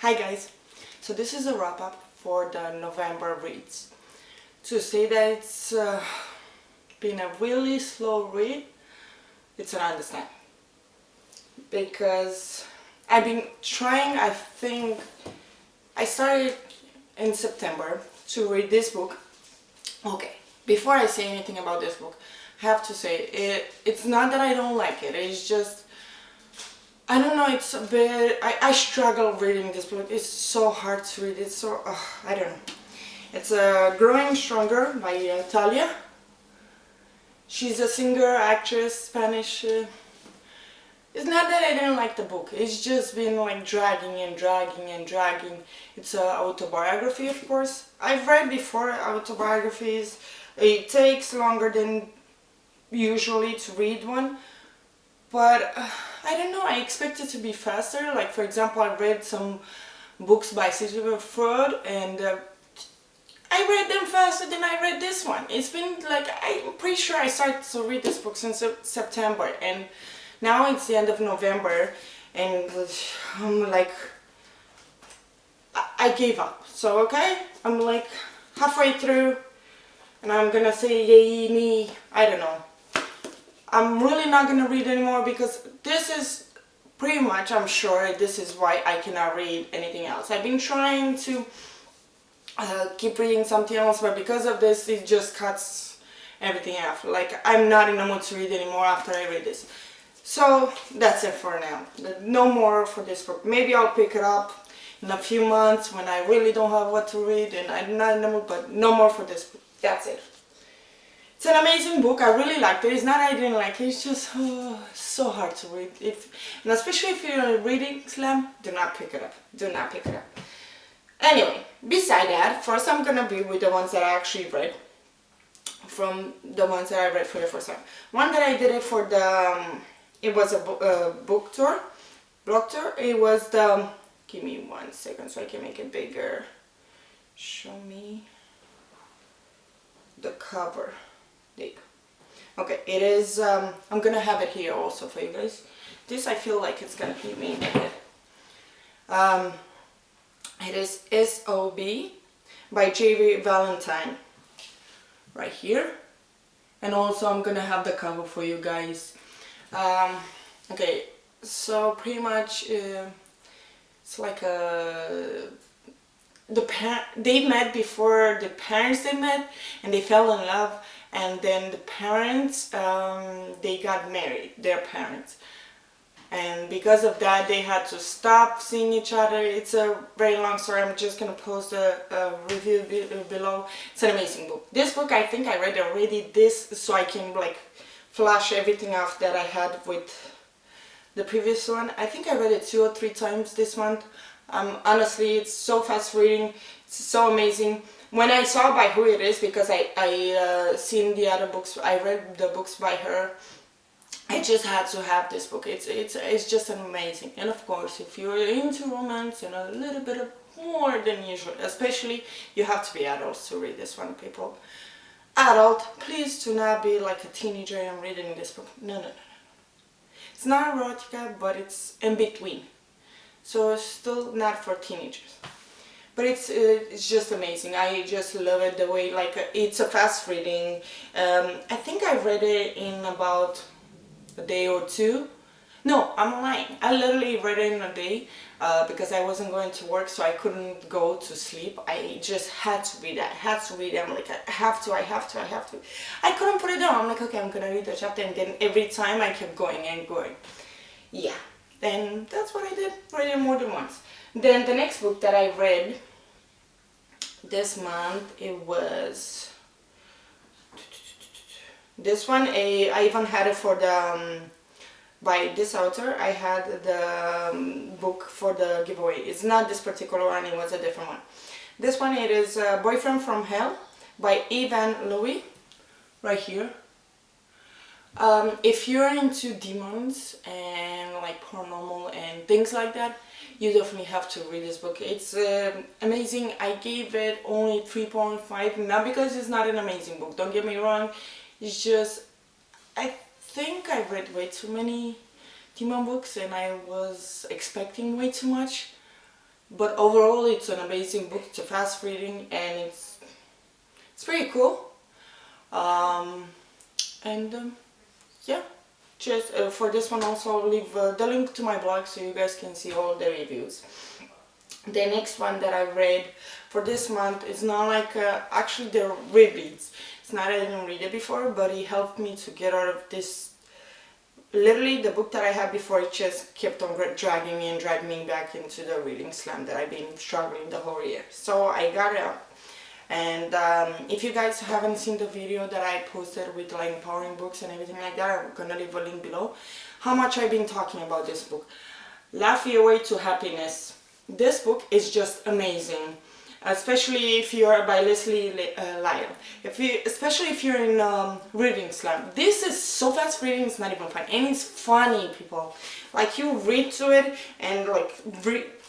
Hi guys, so this is a wrap up for the November reads. To say that it's been a really slow read, it's an understatement. Because I've been trying, I think I started in September to read this book. Okay, before I say anything about this book, I have to say it's not that I don't like it, it's just I don't know, it's a bit, I struggle reading this book. It's so hard to read, it's so, I don't know. It's Growing Stronger by Talia. She's a singer, actress, Spanish. It's not that I didn't like the book, it's just been like dragging and dragging and dragging. It's an autobiography, of course. I've read before autobiographies. It takes longer than usually to read one. But I don't know, I expect it to be faster. Like for example, I read some books by Sigmund Freud and I read them faster than I read this one. It's been like, I'm pretty sure I started to read this book since September and now it's the end of November and I'm like, I gave up. So okay, I'm like halfway through and I'm gonna say yay me, I don't know. I'm really not going to read anymore because this is pretty much, I'm sure, this is why I cannot read anything else. I've been trying to keep reading something else, but because of this, it just cuts everything off. Like, I'm not in the mood to read anymore after I read this. So, that's it for now. No more for this book. Maybe I'll pick it up in a few months when I really don't have what to read and I'm not in the mood, but no more for this book. That's it. It's an amazing book. I really liked it. It's not that I didn't like it. It's just so hard to read. And especially if you're in a reading slam, do not pick it up. Do not pick it up. Anyway, beside that, first I'm gonna be with the ones that I actually read. From the ones that I read for the first time. One that I did it for the, it was a book tour, blog tour. It was the, give me 1 second so I can make it bigger. Show me the cover. Okay, it is, I'm gonna have it here also for you guys. This I feel like it's gonna hit me in the head. It is S.O.B. by Valentine. Right here. And also I'm gonna have the cover for you guys. Okay, so pretty much it's like they met before the parents they met and they fell in love. And then the parents, they got married, their parents. And because of that, they had to stop seeing each other. It's a very long story. I'm just going to post a review below. It's an amazing book. This book, I think I read already this, so I can like flash everything off that I had with the previous one. I think I read it 2 or 3 times this month. Honestly, it's so fast reading. It's so amazing. When I saw by who it is, because I seen the other books, I read the books by her, I just had to have this book. It's just amazing. And of course, if you're into romance and a little bit of more than usual, especially you have to be adults to read this one, people. Adult, please do not be like a teenager and reading this book. No. It's not erotica, but it's in between. So it's still not for teenagers. But it's just amazing. I just love it the way, like, it's a fast reading. I think I read it in about a day or 2. No, I'm lying. I literally read it in a day because I wasn't going to work, so I couldn't go to sleep. I just had to read it. I'm like, I have to. I couldn't put it down. I'm like, okay, I'm gonna read the chapter, and then every time I kept going and going. Yeah, and that's what I did. Read it more than once. Then the next book that I read this month, it was this one. I even had it for the by this author. I had the book for the giveaway. It's not this particular one, it was a different one. This one, it is Boyfriend from Hell by Evan Louis, right here. If you're into demons and like paranormal and things like that, you definitely have to read this book. It's amazing. I gave it only 3.5, not because it's not an amazing book, don't get me wrong. It's just, I think I read way too many demon books and I was expecting way too much. but overall it's an amazing book. It's a fast reading and it's pretty cool. And yeah, just for this one also I'll leave the link to my blog so you guys can see all the reviews. The next one that I read for this month is not like actually they're rereads. It's not I didn't read it before, but it helped me to get out of this. Literally the book that I had before, it just kept on dragging me and dragging me back into the reading slam that I've been struggling the whole year. So I got it out. And if you guys haven't seen the video that I posted with like empowering books and everything like that, I'm gonna leave a link below. How much I've been talking about this book. Laugh Your Way to Happiness. This book is just amazing, especially if you're by Leslie Lyle. Especially if you're in reading slam. This is so fast reading, it's not even fun, and it's funny, people. Like you read to it and like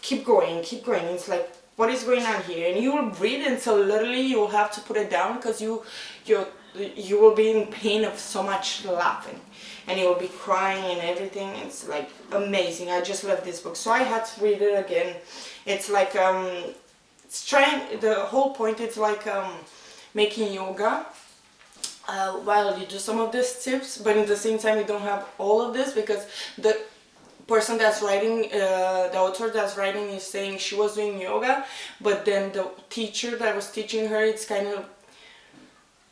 keep going. It's like, what is going on here? And you will read until literally you will have to put it down because you will be in pain of so much laughing. And you will be crying and everything. It's like amazing. I just love this book. So I had to read it again. It's like, it's trying, the whole point is like making yoga while you do some of these tips. But at the same time you don't have all of this because the person that's writing, the author that's writing is saying she was doing yoga. But then the teacher that was teaching her, it's kind of,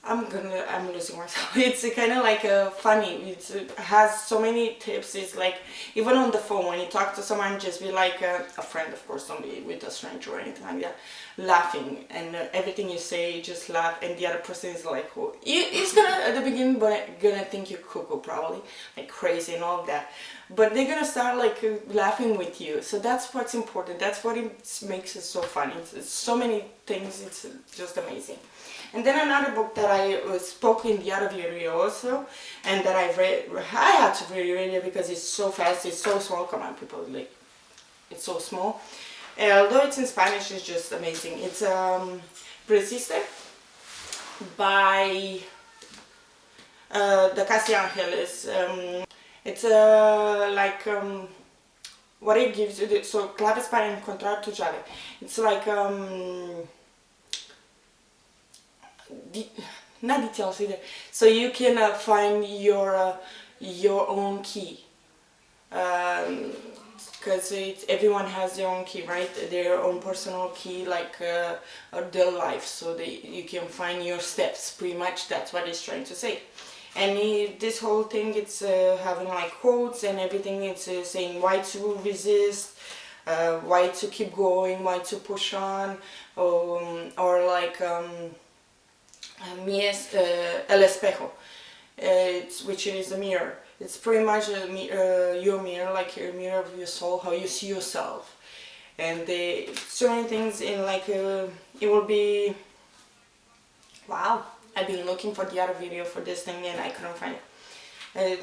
I'm losing myself. It's kind of like funny. It has so many tips. It's like, even on the phone, when you talk to someone, just be like a friend, of course, don't be with a stranger or anything like that, laughing. And everything you say, just laugh. And the other person is like, oh, it's gonna, at the beginning, but gonna think you're cuckoo, probably, like crazy and all of that. But they're gonna start like laughing with you. So that's what's important. That's what it makes it so funny. It's so many things. It's just amazing. And then another book that I spoke in the other video also, and that I read, I had to read it because it's so fast, it's so small. Come on, people, like, it's so small. Although it's in Spanish, it's just amazing. It's Resiste by the Casi Angeles. It's like what it gives you. So claves para encontrar tu llave. It's like not details either. So you can find your own key. Because everyone has their own key, right? Their own personal key, like their life. So you can find your steps. Pretty much, that's what it's trying to say. And this whole thing, it's having like quotes and everything. It's saying why to resist, why to keep going, why to push on, or like el espejo, which is a mirror. It's pretty much your mirror, like your mirror of your soul, how you see yourself. And so many things in like, it will be, wow, I've been looking for the other video for this thing and I couldn't find it.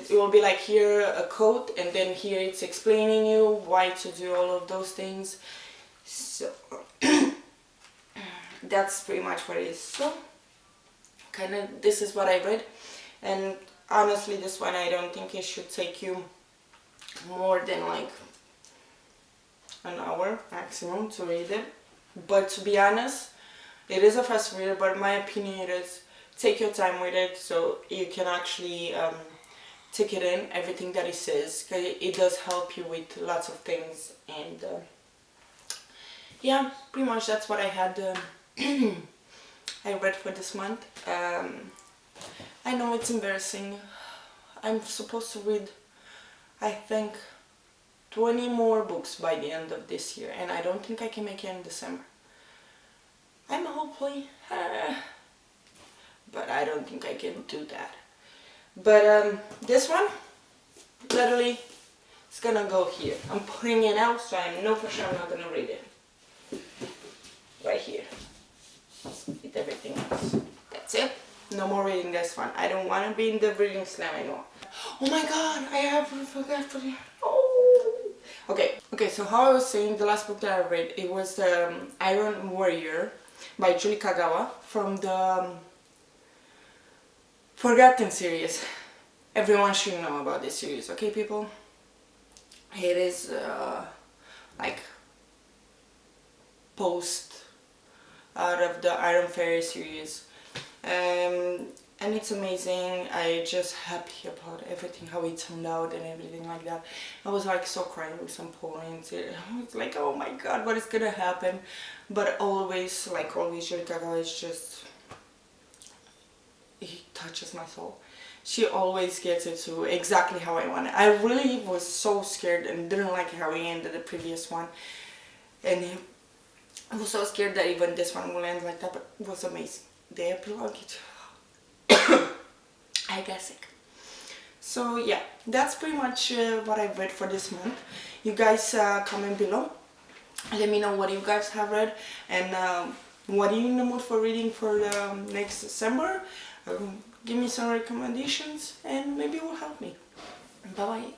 It will be like here a quote, and then here it's explaining you why to do all of those things. So that's pretty much what it is. So kind of, this is what I read, and honestly this one I don't think it should take you more than like an hour maximum to read it. But to be honest, it is a fast reader, but my opinion it is take your time with it so you can actually take it in, everything that it says, because it does help you with lots of things. And yeah, pretty much that's what I had I read for this month. I know it's embarrassing. I'm supposed to read, I think, 20 more books by the end of this year, and I don't think I can make it in December. I'm hopefully, but I don't think I can do that. But this one, literally, it's gonna go here. I'm putting it out, so I know for sure I'm not gonna read it. Right here. With everything else. That's it. No more reading this one. I don't want to be in the reading slam anymore. Oh my god, I forgot for you. Oh. Okay, so how I was saying, the last book that I read, it was Iron Warrior by Julie Kagawa from the Forgotten series. Everyone should know about this series, okay people? It is like post out of the Iron Fairy series. And it's amazing. I just happy about everything, how it turned out and everything like that. I was like so crying at some point. I was like, oh my god, what is gonna happen? But always, like always, Julie Gaga is just, he touches my soul. She always gets it to exactly how I want it. I really was so scared and didn't like how he ended the previous one. And I was so scared that even this one will end like that, but it was amazing. The epilogue, I got sick. So yeah, that's pretty much what I've read for this month. You guys comment below. Let me know what you guys have read and what are you in the mood for reading for the next December. Give me some recommendations and maybe it will help me. Bye bye.